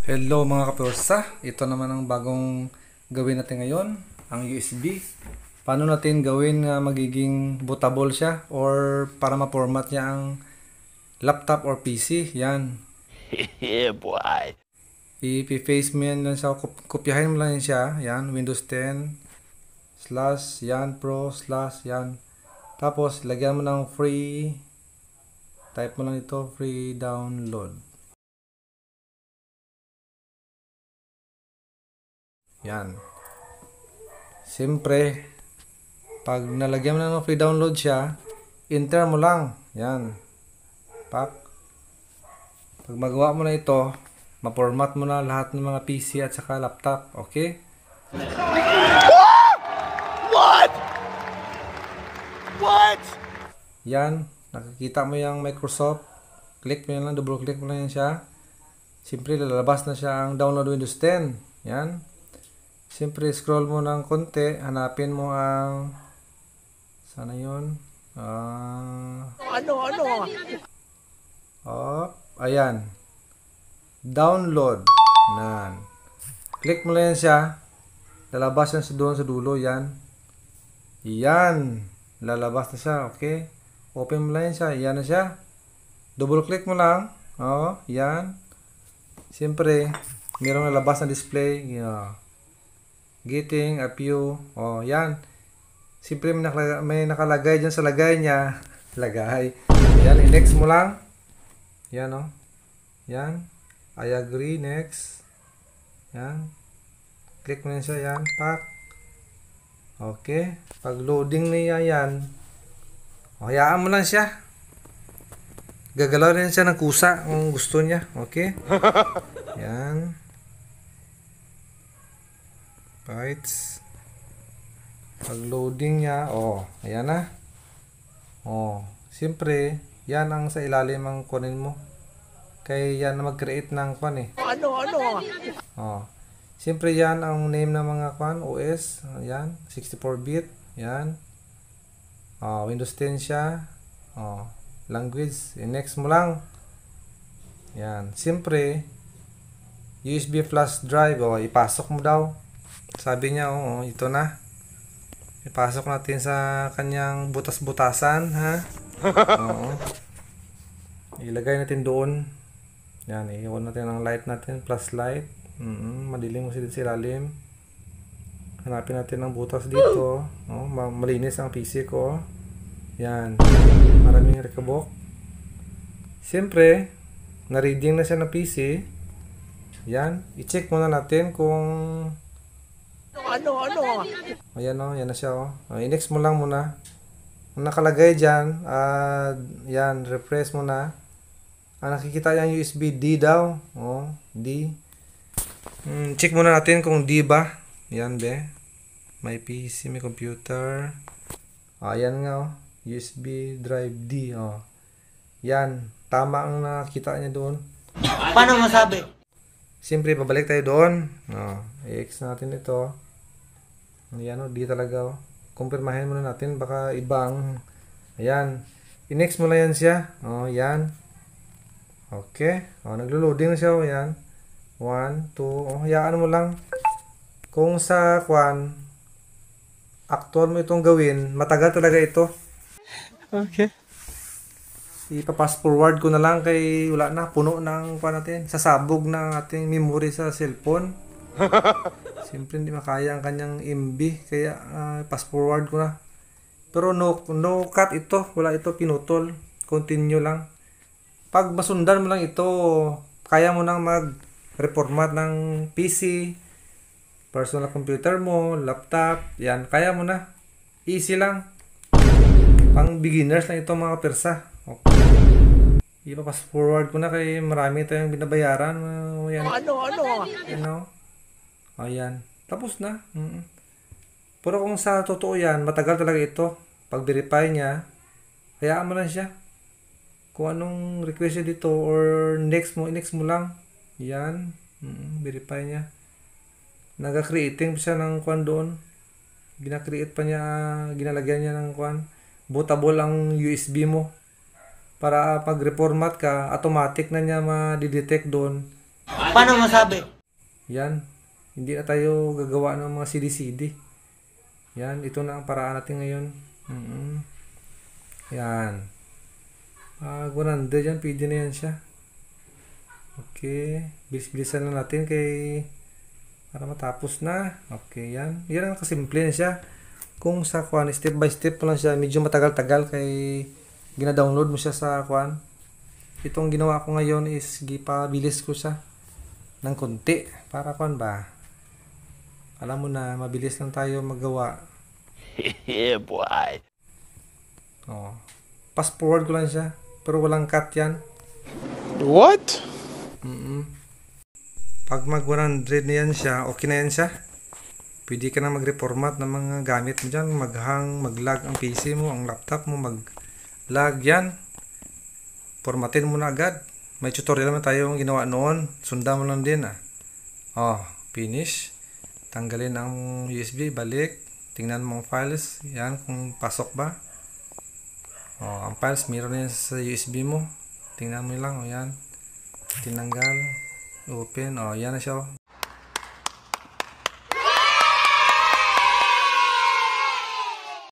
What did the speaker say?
Hello mga kapursa, ito naman ang bagong gawin natin ngayon, ang USB. Paano natin gawin na magiging bootable siya or para ma-format niya ang laptop or PC, yan. Yeah, boy. I-face mo yan lang siya, kopyahin mo lang yan siya, yan, Windows 10 slash yan pro slash yan. Tapos lagyan mo ng free, type mo lang ito, free download. Yan. Siyempre, pag nalagyan mo na ng free download siya, enter mo lang. Yan. Pag magawa mo na ito, ma-format mo na lahat ng mga PC at saka laptop. Okay? What? What? Yan. Nakikita mo yung Microsoft. Click mo yan lang, double click mo lang yan siya. Siyempre, lalabas na siya ang download Windows 10. Yan. Siyempre, scroll mo ng konti, hanapin mo ang sana yun. Ayan. Download. Nan. Click mo lang yan siya. Lalabas yan doon sa dulo. Yan. Yan. Lalabas na siya. Okay. Open mo lang yan siya. Yan na siya. Double click mo lang. Yan. Siyempre, mayroong lalabas na display. Getting a few. Yan. Siyempre may nakalagay dyan sa lagay niya. Lagay. Yan, i-next mo lang. Yan, Yan. I agree, next. Yan. Click mo yan siya, yan. Pak. Okay. Pag loading niya yan. Hayaan mo lang siya. Gagalaw rin siya ng kusa kung gusto niya. Okay. Yan. Bytes. Pag loading niya, ayan na. Siyempre, yan ang sa ilalim ang kunin mo. Kaya yan na mag-create ng kwan eh. Siyempre yan ang name ng mga kwan, OS. Yan, 64-bit. Yan. Windows 10 siya. Language. Next mo lang. Yan. Siyempre, USB flash drive. Ipasok mo daw. Sabi niya, ito na. Ipasok natin sa kanyang butas-butasan, ha? Ilagay natin doon. Yan, i-on natin ang light natin, plus light. Madilim mo sa ilalim. Hanapin natin ang butas dito. Malinis ang PC ko. Yan. Maraming rekabok. Siyempre, na-reading na siya ng PC. Yan. I-check muna natin kung ayan yan na siya i-next mo lang muna. Ang nakalagay dyan, yan, refresh mo na. Nakikita yan USB D daw. D. Check muna natin kung D ba. Yan be. May PC, may computer. Ayan nga USB drive D. Yan. Tama ang nakita niya doon. Paano masabi? Siyempre, pabalik tayo doon. I-X natin ito. Ayan D talaga. Kumpirmahin muna natin. Baka ibang. Ayan. I-next mo lang yan siya. Yan. Okay. Naglo-loading na siya. Ayan. 1, 2. Hayaan mo lang. Kung sa kwan, actual mo itong gawin, matagal talaga ito. Okay. Ipapass forward ko na lang kay wala na. Puno ng kwan natin. Sasabog na ang ating memory sa cellphone. Siyempre hindi makaya ang kanyang MB. Kaya pass forward ko na. Pero no cut ito. Wala ito pinutol. Continue lang. Pag masundan mo lang ito, kaya mo nang mag-reformat ng PC, personal computer mo, laptop. Yan, kaya mo na. Easy lang. Pang beginners lang ito mga persa. Okay. Ipapass forward ko na kay marami tayong binabayaran. Yan. Ayan. Tapos na. Pero kung sa totoo yan, matagal talaga ito. Pag-verify niya, hayaan mo lang siya. Kung anong request niya dito or next mo lang. Yan. Verify niya. Naga-creating siya ng kwan doon. Gina-create pa niya, ginalagyan niya ng kwan. Bootable ang USB mo. Para pag reformat ka, automatic na niya ma-detect doon Paano masabi? Yan. Hindi na tayo gagawa ng mga CD-CD. Yan. Ito na ang paraan natin ngayon. Yan. 100 yan. Pwede na yan siya. Okay. Bilis-bilisan na natin para matapos na. Okay. Yan. Yan ang kasimple na siya. Kung sa kuan, step by step lang siya. Medyo matagal-tagal kay gina-download mo siya sa kuan. Itong ginawa ko ngayon is gipabilis ko siya ng konti para kuan ba. Alam mo na, mabilis lang tayo magawa. Yeah, boy. Oh. Fast forward ko lang siya, pero walang cut yan. What? Pag mag 100 na yan siya, okay na yan siya. Pwede ka na mag-reformat ng mga gamit mo dyan, mag-hang, mag-lag ang PC mo, ang laptop mo, mag-lag yan. Formatin mo na agad. May tutorial naman tayong ginawa noon. Sundan mo lang din Oh, finish. Tanggalin ang USB, balik. Tingnan mo ang files. Yan, kung pasok ba. Oh, ang files, meron na yan sa USB mo. Tingnan mo lang, yan. Tinanggal. Open. Oh, yan na siya.